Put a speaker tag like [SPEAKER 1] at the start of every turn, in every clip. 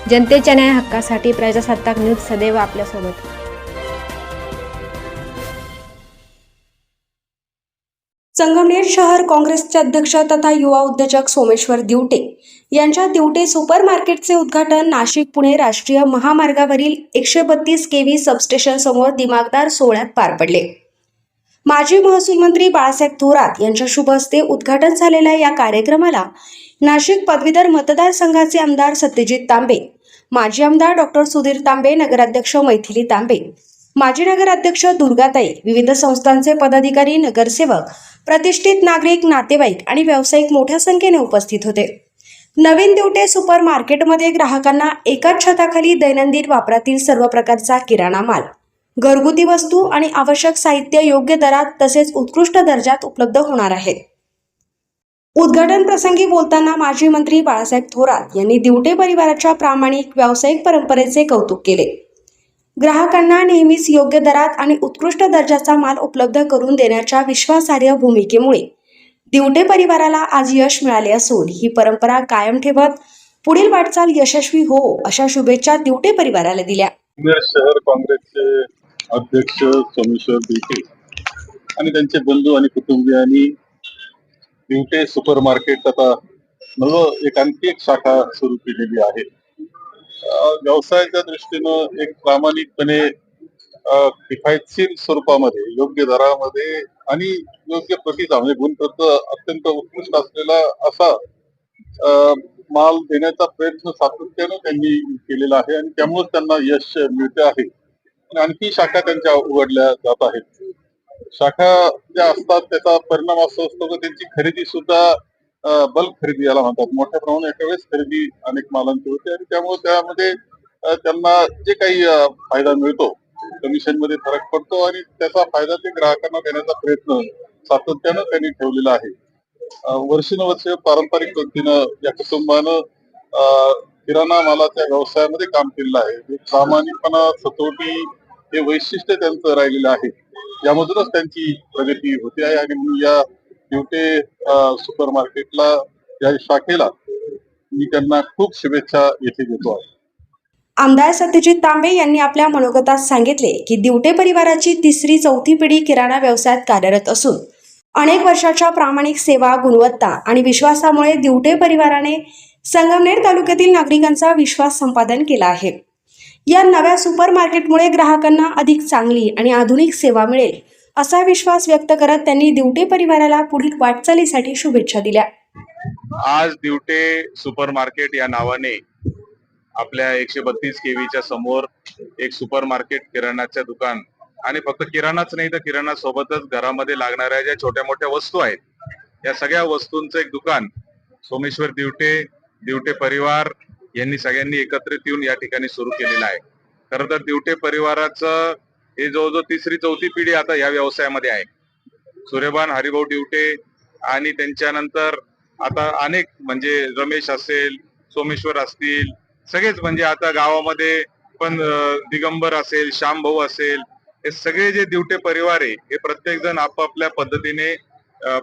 [SPEAKER 1] जनतेच्या न्याय हक्कासाठी प्रजासत्ताक न्यूज सदैव आपल्यासोबत।
[SPEAKER 2] संगमनेर शहर काँग्रेसचे अध्यक्ष तथा युवा उद्योजक सोमेश्वर दिवटे यांच्या दिवटे सुपर मार्केटचे उद्घाटन नाशिक पुणे राष्ट्रीय महामार्गावरील 132 केव्ही सबस्टेशन समोर दिमागदार सोहळ्यात पार पडले। माजी महसूल मंत्री बाळासाहेब थोरात यांच्या शुभ हस्ते उद्घाटन झालेल्या या कार्यक्रमाला नाशिक पदवीधर मतदारसंघाचे आमदार सत्यजित तांबे, माजी आमदार डॉक्टर सुधीर तांबे, नगराध्यक्ष मैथिली तांबे, माजी नगराध्यक्ष दुर्गाताई, विविध संस्थांचे पदाधिकारी, नगरसेवक, प्रतिष्ठित नागरिक, नातेवाईक आणि व्यावसायिक मोठ्या संख्येने उपस्थित होते। नवीन दिवटे सुपर मार्केटमध्ये ग्राहकांना एकाच छताखाली दैनंदिन वापरातील सर्व प्रकारचा किराणा माल, घरगुती वस्तू आणि आवश्यक साहित्य योग्य दरात तसेच उत्कृष्ट दर्जात उपलब्ध होणार आहे। उद्घाटन प्रसंगी बोलताना माजी मंत्री बाळासाहेब थोरात यांनी दिवटे परिवाराच्या प्रामाणिक व्यावसायिक परंपरेचे कौतुक केले। ग्राहकांना नेहमीच योग्य दरात आणि उत्कृष्ट दर्जाचा माल उपलब्ध करून देण्याच्या विश्वासार्ह भूमिकेमुळे दिवटे परिवाराला आज यश मिळाले असून ही परंपरा कायम ठेवत पुढील वाटचाल यशस्वी हो अशा शुभेच्छा दिवटे परिवाराला दिल्या।
[SPEAKER 3] शहर काँग्रेसचे अध्यक्ष सोमेश्वर दिवटे आणि त्यांचे बंधू आणि कुटुंबियांनी दिवटे सुपर मार्केट आता आणखी एक शाखा सुरू केलेली आहे। व्यवसायाच्या दृष्टीनं एक प्रामाणिकपणे किफायतशीर स्वरूपामध्ये योग्य दरामध्ये आणि योग्य प्रतीचा म्हणजे गुणप्रत अत्यंत उत्कृष्ट असलेला असा माल देण्याचा प्रयत्न सातत्यानं त्यांनी केलेला आहे आणि त्यामुळे त्यांना यश मिळते आहे आणि आणखी शाखा त्यांच्या उघडल्या जात आहेत। शाखा ज्या असतात त्याचा परिणाम असा असतो की त्यांची खरेदी सुद्धा बल्क खरेदी याला म्हणतात, मोठ्या प्रमाणात एका वेळेस खरेदी अनेक मालांची होते आणि त्यामुळे त्यामध्ये त्यांना जे काही फायदा मिळतो, कमिशन मध्ये फरक पडतो आणि त्याचा फायदा ते ग्राहकांना देण्याचा प्रयत्न सातत्यानं त्यांनी ठेवलेला आहे। वर्षानुवर्ष पारंपरिक पद्धतीनं या कुटुंबानं किराणा मालाच्या व्यवसायामध्ये काम केलेलं आहे। प्रामाणिकपणा, सचोटी हे वैशिष्ट्य त्यांचं राहिलेलं आहे, यामधूनच त्यांची प्रगती होते आहे आणि या दिवटे सुपर मार्केटला या शाखेला मी त्यांना खूप शुभेच्छा येथे देतो आहे।
[SPEAKER 2] आमदार सत्यजित तांबे यांनी आपल्या मनोगतात सांगितले की दिवटे परिवाराची तिसरी चौथी पिढी किराणा व्यवसायात कार्यरत असून अनेक वर्षाच्या प्रामाणिक सेवा, गुणवत्ता आणि विश्वासामुळे दिवटे परिवाराने संगमनेर तालुक्यातील नागरिकांचा विश्वास संपादन केला आहे। या नव्या सुपर मार्केटमुळे ग्राहकांना अधिक चांगली आणि आधुनिक सेवा मिळेल असा विश्वास व्यक्त करत त्यांनी दिवटे परिवाराला पुढील वाटचालीसाठी शुभेच्छा दिल्या।
[SPEAKER 4] आज दिवटे सुपर मार्केट या नावाने आपल्या 132 केव्हीच्या समोर एक सुपर मार्केट किराणाचं दुकान आणि फक्त किराणाच नाही तर किराणा सोबतच घरामध्ये लागणाऱ्या ज्या छोट्या मोठ्या वस्तू आहेत या सगळ्या वस्तूंचं एक दुकान सोमेश्वर दिवटे परिवार यांनी सगळ्यांनी एकत्रित येऊन या ठिकाणी सुरू केलेलं आहे। खरं तर दिवटे परिवाराचं हे जवळजवळ तिसरी चौथी पिढी आता या व्यवसायामध्ये आहे। सूर्यबान हरिभाऊ दिवटे आणि त्यांच्यानंतर आता अनेक म्हणजे रमेश असेल, सोमेश्वर असतील, सगळेच म्हणजे आता गावामध्ये पण दिगंबर असेल, श्याम भाऊ असेल, हे सगळे जे दिवटे परिवार आहे हे प्रत्येक जण आपापल्या पद्धतीने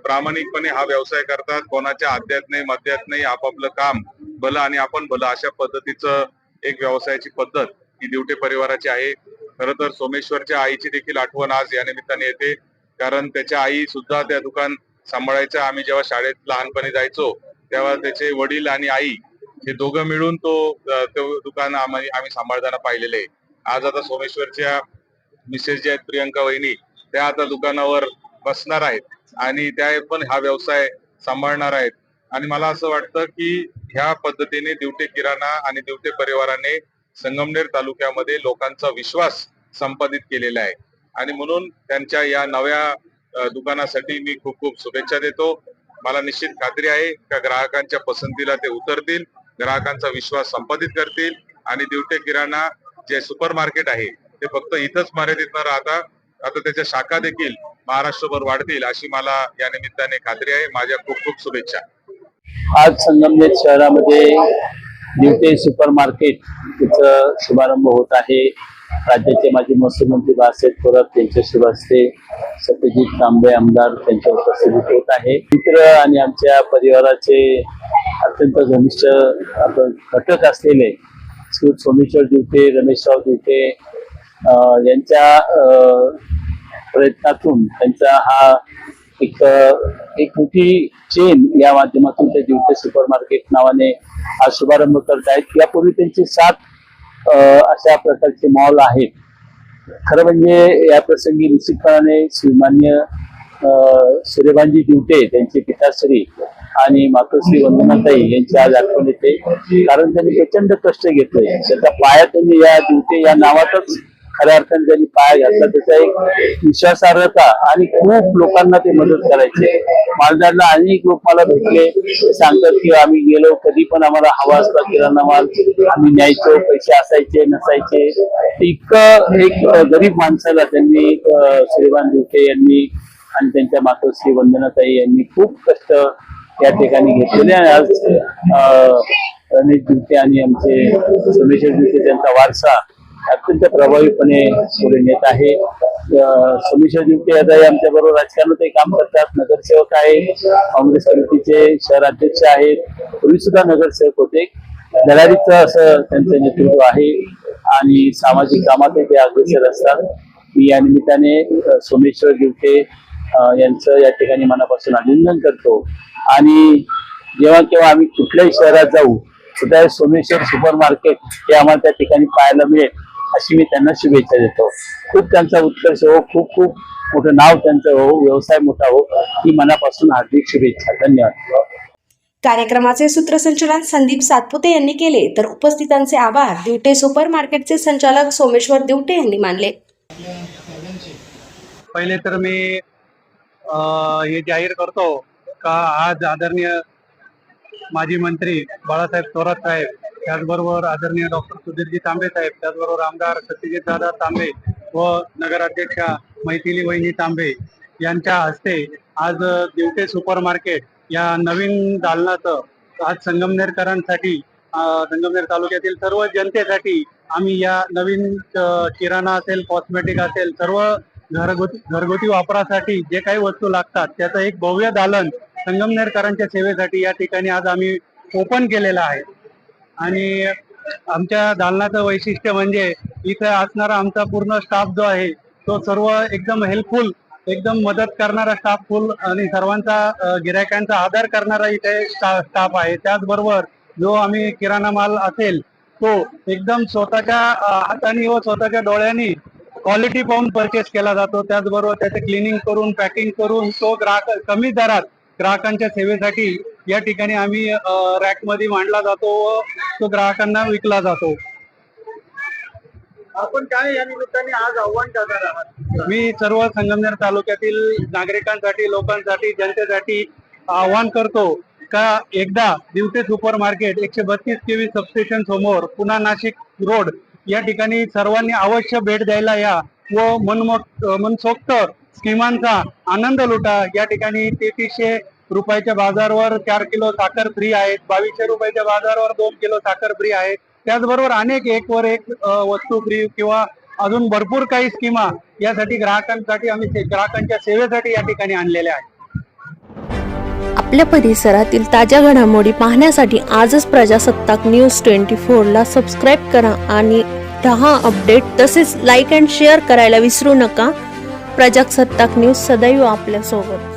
[SPEAKER 4] प्रामाणिकपणे हा व्यवसाय करतात। कोणाच्या आद्यात नाही मध्यात नाही, आपापलं काम भलं आणि आपण भलं अशा पद्धतीचं एक व्यवसायाची पद्धत ही दिवटे परिवाराची आहे। खरं तर सोमेश्वरच्या आईची देखील आठवण आज या निमित्ताने येते, कारण त्याच्या आई सुद्धा त्या दुकान सांभाळायच्या। आम्ही जेव्हा शाळेत लहानपणी जायचो तेव्हा त्याचे वडील आणि आई हे दोघं मिळून तो दुकान आम्ही सांभाळताना पाहिलेले आहे। आज आता सोमेश्वरच्या मिसेस जे आहेत प्रियंका वहिनी त्या आता दुकानावर बसणार आहेत आणि त्या पण हा व्यवसाय सांभाळणार आहेत आणि मला असं वाटतं की ह्या पद्धतीने दिवटे किराणा आणि दिवटे परिवाराने संगमनेर तालुक्यामध्ये लोकांचा विश्वास संपादित केलेला आहे आणि म्हणून त्यांच्या या नव्या दुकानासाठी मी खूप खूप शुभेच्छा देतो। मला निश्चित खात्री आहे का ग्राहकांच्या पसंतीला ते उतरतील, ग्राहकांचा विश्वास संपादित करतील आणि दिवटे किराणा जे सुपर मार्केट आहे ते फक्त इथंच मर्यादित न राहता आता त्याच्या शाखा देखील महाराष्ट्रभर वाढतील अशी मला या निमित्ताने खात्री आहे। माझ्या खूप खूप शुभेच्छा।
[SPEAKER 5] आज संगमनेर शहरामध्ये दिवटे सुपर मार्केटचा शुभारंभ होत आहे। राज्याचे माजी महसूल मंत्री बाळासाहेब थोरात यांच्या शुभ हस्ते सत्यजित तांबे आमदार त्यांच्या उपस्थितीत होत आहे। मित्र आणि आमच्या परिवाराचे अत्यंत घनिष्ठ घटक असलेले सोमेश्वर दिवटे, रमेशराव दिवटे यांच्या प्रयत्नातून त्यांचा हा एक मोठी चेन या माध्यमातून ते दिवटे सुपर मार्केट नावाने हा शुभारंभ करत आहेत. यापूर्वी त्यांची 7 अशा प्रकारचे मॉल आहेत. खरं म्हणजे या प्रसंगी निश्चितपणाने श्रीमान्य सूर्यभानजी दिवटे त्यांचे पिताश्री आणि मातोश्री वंदनाताई यांची आज आठवण येते. कारण त्यांनी प्रचंड कष्ट घेतले. त्याचा पाया त्यांनी या दिवटे या नावातच खऱ्या अर्थाने त्यांनी पाया घातला. त्याचा एक विश्वासार्हता आणि खूप लोकांना ते मदत करायचे. मालदारला अनेक लोक मला भेटले, ते सांगतात की आम्ही गेलो कधी पण आम्हाला हवा असला किराणा माल आम्ही न्यायचो, पैसे असायचे नसायचे. इतकं एक गरीब माणसाला त्यांनी श्रीमान दिवटे यांनी आणि त्यांच्या मातोश्री वंदनाताई यांनी खूप कष्ट या ठिकाणी घेतलेले. आणि आज रमेश दिवटे आणि आमचे सोमेश्वर दिवटे त्यांचा वारसा अत्यंत प्रभावीपणे पुढे नेत आहे. सोमेश्वर दिवटे आता आमच्या बरोबर राजकारणातही काम करतात, नगरसेवक आहेत, काँग्रेस कमिटीचे शहर अध्यक्ष आहेत, पूर्वी सुद्धा नगरसेवक होते. दलालीचं असं त्यांचं नेतृत्व आहे आणि सामाजिक कामातही ते अग्रेसर असतात. मी या निमित्ताने सोमेश्वर दिवटे यांचं या ठिकाणी मनापासून अभिनंदन करतो. आणि जेव्हा केव्हा आम्ही कुठल्याही शहरात जाऊ सुद्धा सोमेश्वर सुपर मार्केट हे आम्हाला त्या ठिकाणी पाहायला मिळेल अशी मी त्यांना शुभेच्छा देतो. खूप त्यांचा उत्कर्ष हो, खूप खूप मोठं नाव त्यांचं हो, व्यवसाय मोठा हो, ही मनापासून हार्दिक शुभेच्छा. धन्यवाद.
[SPEAKER 2] कार्यक्रमाचे सूत्रसंचालन संदीप सातपुते यांनी केले तर उपस्थितांचे आभार दिवटे सुपर मार्केटचे संचालक सोमेश्वर दिवटे यांनी मानले.
[SPEAKER 6] पहिले तर मी हे जाहीर करतो का आज आदरणीय माजी मंत्री बाळासाहेब थोरात साहेब, त्याचबरोबर आदरणीय डॉक्टर सुधीरजी तांबे साहेब, त्याचबरोबर आमदार सत्यजित दादा तांबे व नगराध्यक्षा मैथिली वहिनी तांबे यांच्या हस्ते आज दिवटे सुपर मार्केट या नवीन दालनाचं आज संगमनेरकरांसाठी, संगमनेर तालुक्यातील सर्व जनतेसाठी आम्ही या नवीन किराणा असेल, कॉस्मेटिक असेल, सर्व घरगुती वापरासाठी जे काही वस्तू लागतात त्याचं एक भव्य दालन संगमनेरकरांच्या सेवेसाठी या ठिकाणी आज आम्ही ओपन केलेलं आहे. आणि आमच्या दालनाचं वैशिष्ट्य म्हणजे इथे असणारा आमचा पूर्ण स्टाफ जो आहे तो सर्व एकदम हेल्पफुल, एकदम मदत करणारा स्टाफफुल आणि सर्वांचा गिरायकांचा आदर करणारा इथे स्टाफ आहे. त्याचबरोबर जो आम्ही किराणा माल असेल तो एकदम स्वतःच्या हाताने व स्वतःच्या डोळ्यांनी क्वालिटी पाहून परचेस केला जातो. त्याचबरोबर त्याचे क्लिनिंग करून, पॅकिंग करून तो ग्राहक कमी दरात ग्राहकांच्या सेवेसाठी या ठिकाणी आम्ही रॅक मध्ये मांडला जातो व तो ग्राहकांना विकला जातो. आपण काय या निमित्ताने आज आव्हान करणार आहात? मी सर्व संगमनेर तालुक्यातील नागरिकांसाठी, लोकांसाठी, जनतेसाठी आव्हान करतो का एकदा Divate super market 132 KV substation समोर पुन्हा नाशिक रोड या ठिकाणी सर्वांनी अवश्य भेट द्यायला या व मनसोक्त स्कीमांचा आनंद लुटा. या ठिकाणी 3300 रुपयाच्या बाजारवर 4 किलो साखर फ्री आहेत, 2200 रुपयाच्या बाजारवर 2 किलो साखर फ्री आहेत. त्याचबरोबर अनेक एक वर एक वस्तू फ्री किंवा अजून भरपूर काही स्कीमा यासाठी ग्राहकांसाठी आम्ही ग्राहकांच्या सेवेसाठी या ठिकाणी आणलेल्या आहेत.
[SPEAKER 7] आपल्या परिसरातील ताज्या घडामोडी पाहण्यासाठी आजच प्रजासत्ताक न्यूज 24 ला सबस्क्राईब करा आणि रहा अपडेट. तसेच लाईक अँड शेअर करायला विसरू नका. प्रजासत्ताक न्यूज सदैव आपल्या सोबत.